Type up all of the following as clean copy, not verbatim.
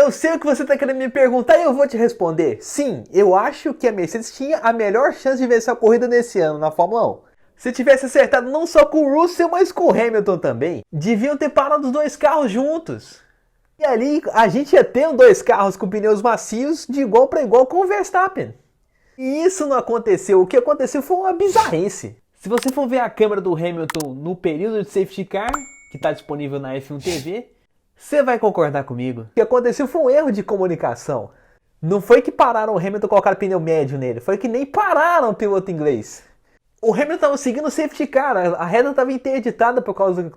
Eu sei o que você está querendo me perguntar e eu vou te responder. Sim, eu acho que a Mercedes tinha a melhor chance de vencer a corrida nesse ano na Fórmula 1. Se tivesse acertado não só com o Russell, mas com o Hamilton também, deviam ter parado os dois carros juntos. E ali a gente ia ter dois carros com pneus macios de igual para igual com o Verstappen. E isso não aconteceu. O que aconteceu foi uma bizarrice. Se você for ver a câmera do Hamilton no período de safety car, que está disponível na F1 TV, você vai concordar comigo. O que aconteceu foi um erro de comunicação. Não foi que pararam o Hamilton e colocaram pneu médio nele, foi que nem pararam o piloto inglês. O Hamilton estava seguindo o safety car, a reta estava interditada por causa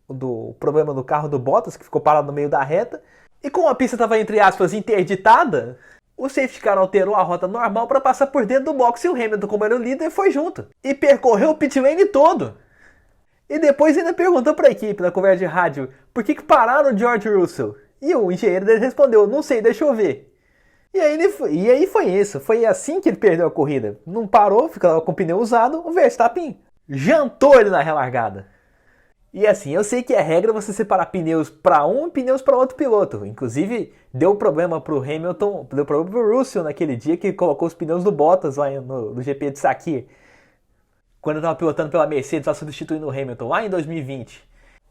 do problema do carro do Bottas, que ficou parado no meio da reta. E como a pista estava, entre aspas, interditada, o safety car alterou a rota normal para passar por dentro do box e o Hamilton, como era o líder, foi junto. E percorreu o pit lane todo. E depois ainda perguntou para a equipe, na conversa de rádio, por que pararam o George Russell? E o engenheiro dele respondeu, não sei, deixa eu ver. E aí foi isso, foi assim que ele perdeu a corrida. Não parou, ficava com o pneu usado, o Verstappen jantou ele na relargada. E assim, eu sei que é regra você separar pneus para um e pneus para outro piloto. Inclusive, deu problema pro Hamilton, deu problema pro Russell naquele dia que colocou os pneus do Bottas lá no GP de Sakir. Quando eu estava pilotando pela Mercedes, lá substituindo o Hamilton, lá em 2020.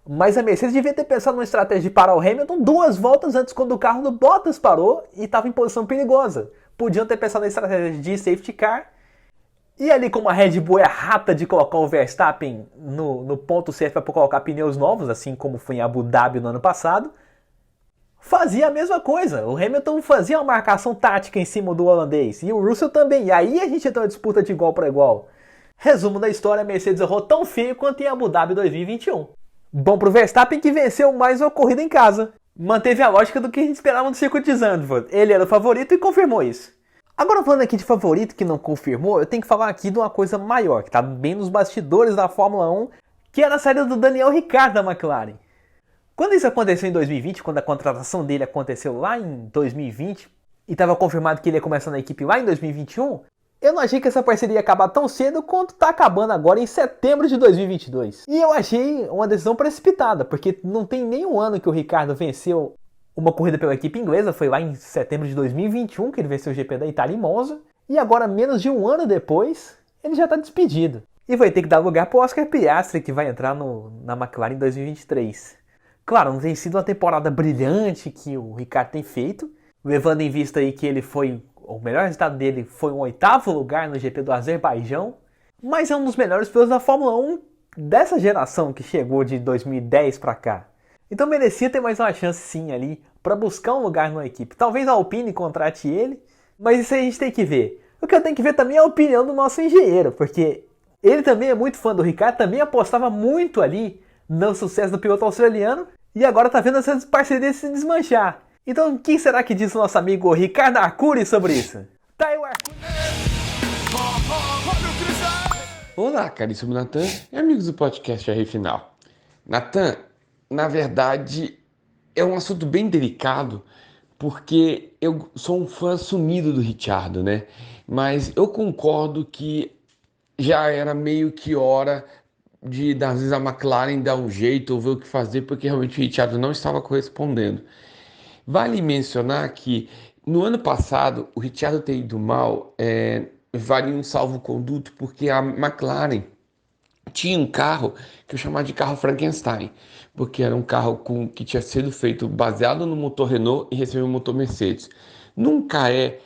Mas a Mercedes devia ter pensado numa estratégia de parar o Hamilton 2 voltas antes, quando o carro do Bottas parou e estava em posição perigosa. Podiam ter pensado na estratégia de safety car. E ali, como a Red Bull é rata de colocar o Verstappen no ponto certo para colocar pneus novos, assim como foi em Abu Dhabi no ano passado, fazia a mesma coisa. O Hamilton fazia uma marcação tática em cima do holandês. E o Russell também. E aí a gente entrou uma disputa de igual para igual. Resumo da história, a Mercedes errou tão feio quanto em Abu Dhabi 2021. Bom pro Verstappen, que venceu mais uma corrida em casa. Manteve a lógica do que a gente esperava no circuito de Zandvoort. Ele era o favorito e confirmou isso. Agora, falando aqui de favorito que não confirmou, eu tenho que falar aqui de uma coisa maior, que está bem nos bastidores da Fórmula 1, que era a saída do Daniel Ricciardo da McLaren. Quando isso aconteceu em 2020, quando a contratação dele aconteceu lá em 2020, e estava confirmado que ele ia começar na equipe lá em 2021, eu não achei que essa parceria ia acabar tão cedo quanto está acabando agora em setembro de 2022. E eu achei uma decisão precipitada, porque não tem nenhum ano que o Ricciardo venceu uma corrida pela equipe inglesa, foi lá em setembro de 2021 que ele venceu o GP da Itália em Monza, e agora, menos de um ano depois, ele já está despedido. E vai ter que dar lugar para o Oscar Piastri, que vai entrar na McLaren em 2023. Claro, não tem sido uma temporada brilhante que o Ricciardo tem feito, levando em vista aí que ele foi... O melhor resultado dele foi um 8º lugar no GP do Azerbaijão, mas é um dos melhores pilotos da Fórmula 1 dessa geração que chegou de 2010 para cá. Então merecia ter mais uma chance sim ali para buscar um lugar na equipe. Talvez a Alpine contrate ele, mas isso aí a gente tem que ver. O que eu tenho que ver também é a opinião do nosso engenheiro, porque ele também é muito fã do Ricciardo, também apostava muito ali no sucesso do piloto australiano e agora tá vendo essas parcerias se desmanchar. Então, quem será que diz o nosso amigo Ricardo Arcuri sobre isso? Tá aí o Arcuri. Olá, caríssimo Natan e amigos do podcast R Final. Natan, na verdade, é um assunto bem delicado, porque eu sou um fã assumido do Ricciardo, né? Mas eu concordo que já era meio que hora de, às vezes, a McLaren dar um jeito ou ver o que fazer, porque realmente o Ricciardo não estava correspondendo. Vale mencionar que no ano passado o Ricciardo ter ido mal valia um salvo-conduto, porque a McLaren tinha um carro que eu chamava de carro Frankenstein, porque era um carro que tinha sido feito baseado no motor Renault e recebeu o motor Mercedes. Nunca é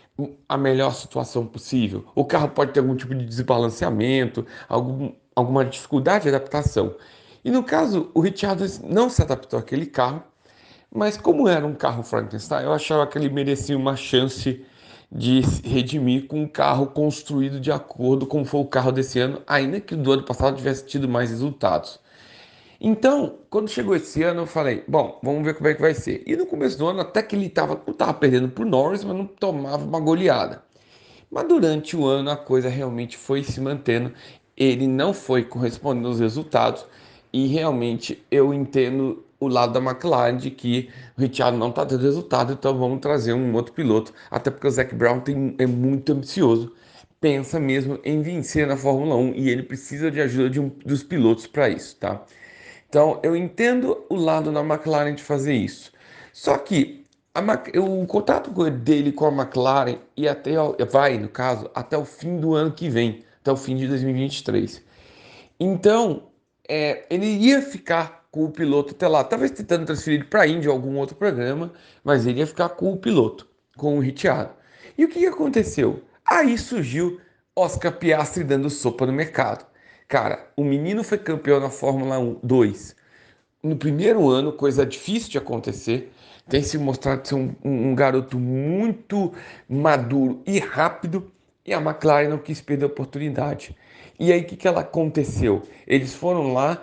a melhor situação possível. O carro pode ter algum tipo de desbalanceamento, alguma dificuldade de adaptação. E no caso, o Ricciardo não se adaptou àquele carro, mas como era um carro Frankenstein, eu achava que ele merecia uma chance de se redimir com um carro construído de acordo com foi o carro desse ano, ainda que do ano passado tivesse tido mais resultados. Então, quando chegou esse ano, eu falei, bom, vamos ver como é que vai ser. E no começo do ano, até que ele não estava perdendo por Norris, mas não tomava uma goleada. Mas durante o ano, a coisa realmente foi se mantendo. Ele não foi correspondendo aos resultados. E realmente eu entendo o lado da McLaren de que o Ricciardo não está tendo resultado, então vamos trazer um outro piloto. Até porque o Zac Brown é muito ambicioso. Pensa mesmo em vencer na Fórmula 1 e ele precisa de ajuda dos pilotos para isso, tá? Então, eu entendo o lado da McLaren de fazer isso. Só que O contrato dele com a McLaren vai, no caso, até o fim do ano que vem, até o fim de 2023. Então, ele ia ficar com o piloto até lá, talvez tentando transferir para a Indy ou algum outro programa, mas ele ia ficar com o piloto, com o Ricciardo. E o que aconteceu? Aí surgiu Oscar Piastri dando sopa no mercado. Cara, o menino foi campeão na Fórmula 2 no primeiro ano, coisa difícil de acontecer. Tem se mostrado ser um garoto muito maduro e rápido, e a McLaren não quis perder a oportunidade. E aí o que ela aconteceu? Eles foram lá,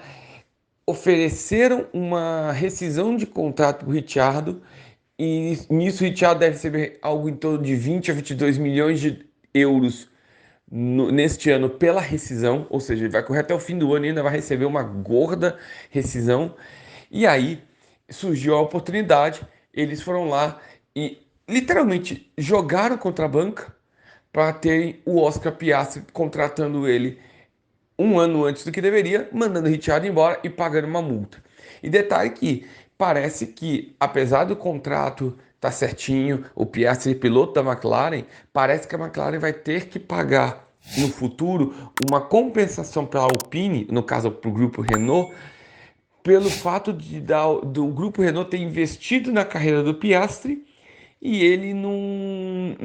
ofereceram uma rescisão de contrato para o Ricciardo, e nisso o Ricciardo deve receber algo em torno de 20 a 22 milhões de euros neste ano pela rescisão, ou seja, ele vai correr até o fim do ano e ainda vai receber uma gorda rescisão. E aí surgiu a oportunidade, eles foram lá e literalmente jogaram contra a banca para terem o Oscar Piastri contratando ele um ano antes do que deveria, mandando o Ricciardo embora e pagando uma multa. E detalhe que parece que, apesar do contrato estar certinho, o Piastri piloto da McLaren, parece que a McLaren vai ter que pagar no futuro uma compensação para a Alpine, no caso para o grupo Renault, pelo fato do grupo Renault ter investido na carreira do Piastri e ele não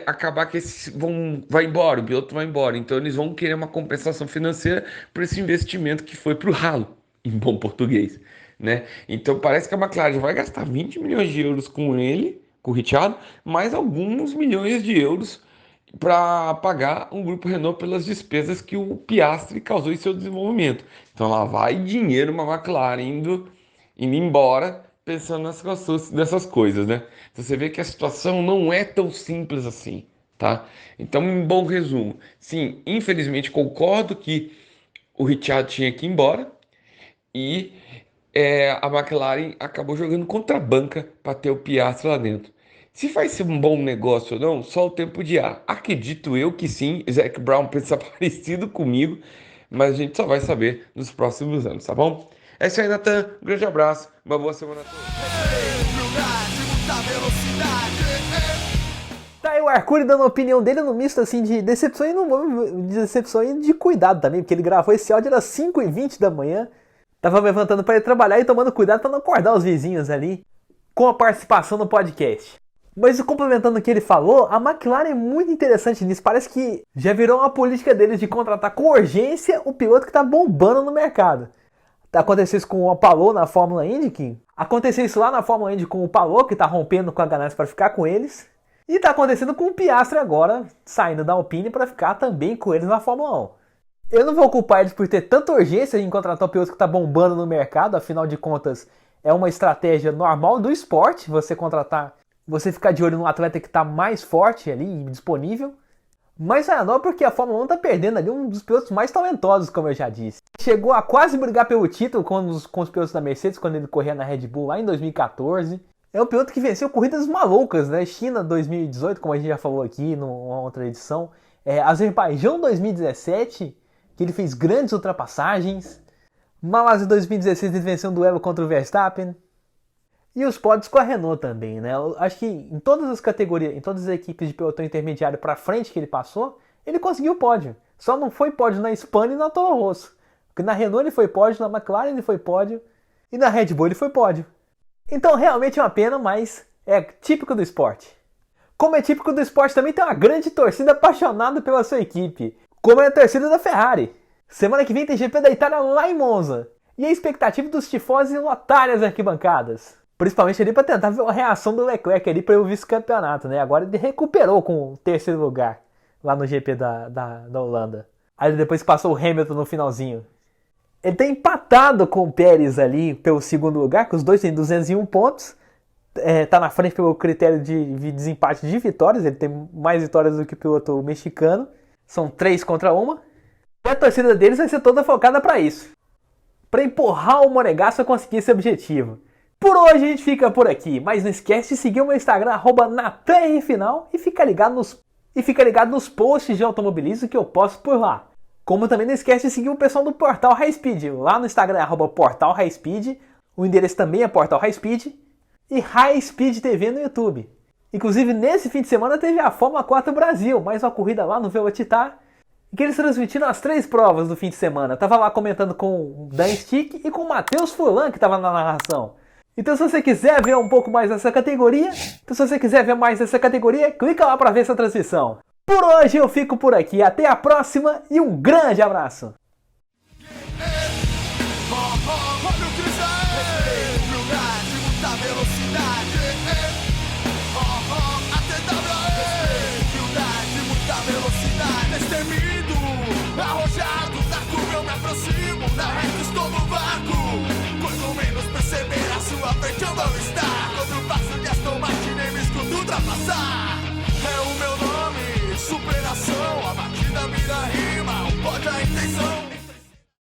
acabar que vai embora, o piloto vai embora. Então eles vão querer uma compensação financeira por esse investimento que foi para o ralo, em bom português, né? Então parece que a McLaren vai gastar 20 milhões de euros com ele, com o Ricciardo, mais alguns milhões de euros para pagar um grupo Renault pelas despesas que o Piastri causou em seu desenvolvimento. Então lá vai dinheiro uma McLaren indo embora pensando nessas coisas, né? Então, você vê que a situação não é tão simples assim, tá? Então, em bom resumo, sim, infelizmente concordo que o Ricciardo tinha que ir embora e a McLaren acabou jogando contra a banca para ter o Piastri lá dentro. Se vai ser um bom negócio ou não, só o tempo dirá. Acredito eu que sim, Zac Brown pensa parecido comigo, mas a gente só vai saber nos próximos anos, tá bom? É isso aí, Nathan. Um grande abraço, uma boa semana a todos. Tá aí o Arcuri dando a opinião dele no misto assim de decepção e decepção e de cuidado também, porque ele gravou esse áudio às 5h20 da manhã. Tava levantando para ir trabalhar e tomando cuidado para não acordar os vizinhos ali com a participação no podcast. Mas complementando o que ele falou, a McLaren é muito interessante nisso. Parece que já virou uma política deles de contratar com urgência o piloto que tá bombando no mercado. Aconteceu isso com o Palou na Fórmula Indy. Aconteceu isso lá na Fórmula Indy com o Palou, que tá rompendo com a Ganassi para ficar com eles. E tá acontecendo com o Piastri agora, saindo da Alpine para ficar também com eles na Fórmula 1. Eu não vou culpar eles por ter tanta urgência em contratar o piloto que tá bombando no mercado. Afinal de contas, é uma estratégia normal do esporte, você ficar de olho num atleta que está mais forte ali, disponível. Mas não, porque a Fórmula 1 está perdendo ali um dos pilotos mais talentosos, como eu já disse. Chegou a quase brigar pelo título com os pilotos da Mercedes, quando ele corria na Red Bull lá em 2014. É um piloto que venceu corridas malucas, né? China 2018, como a gente já falou aqui numa outra edição. Azerbaijão 2017, que ele fez grandes ultrapassagens. Malásia 2016, ele venceu um duelo contra o Verstappen. E os pódios com a Renault também, né? Eu acho que em todas as categorias, em todas as equipes de pelotão intermediário para frente que ele passou, ele conseguiu pódio. Só não foi pódio na Hispânia e na Toro Rosso. Porque na Renault ele foi pódio, na McLaren ele foi pódio e na Red Bull ele foi pódio. Então realmente é uma pena, mas é típico do esporte. Como é típico do esporte, também tem uma grande torcida apaixonada pela sua equipe. Como é a torcida da Ferrari. Semana que vem tem GP da Itália lá em Monza. E a expectativa dos tifosi lotarem as arquibancadas. Principalmente ali para tentar ver a reação do Leclerc ali para o vice-campeonato, né? Agora ele recuperou com o terceiro lugar lá no GP da Holanda. Aí depois passou o Hamilton no finalzinho. Ele tem empatado com o Pérez ali pelo segundo lugar, que os dois têm 201 pontos. Tá na frente pelo critério de desempate de vitórias. Ele tem mais vitórias do que o piloto mexicano. São 3 contra 1. E a torcida deles vai ser toda focada para isso. Para empurrar o Monegasco a conseguir esse objetivo. Por hoje a gente fica por aqui, mas não esquece de seguir o meu Instagram, @NathanRFinal, e fica ligado nos posts de automobilismo que eu posto por lá. Como também não esquece de seguir o pessoal do Portal High Speed, lá no Instagram @Portal High Speed, o endereço também é Portal High Speed. e High Speed TV no YouTube. Inclusive, nesse fim de semana teve a Fórmula 4 Brasil, mais uma corrida lá no Velocitar, em que eles transmitiram as 3 provas do fim de semana. Tava lá comentando com o Dan Stick e com o Matheus Furlan, que tava na narração. Então, se você quiser ver um pouco mais dessa categoria, clica lá para ver essa transmissão. Por hoje eu fico por aqui, até a próxima e um grande abraço! Arrojados, da curva eu me aproximo, na reta estou no vácuo.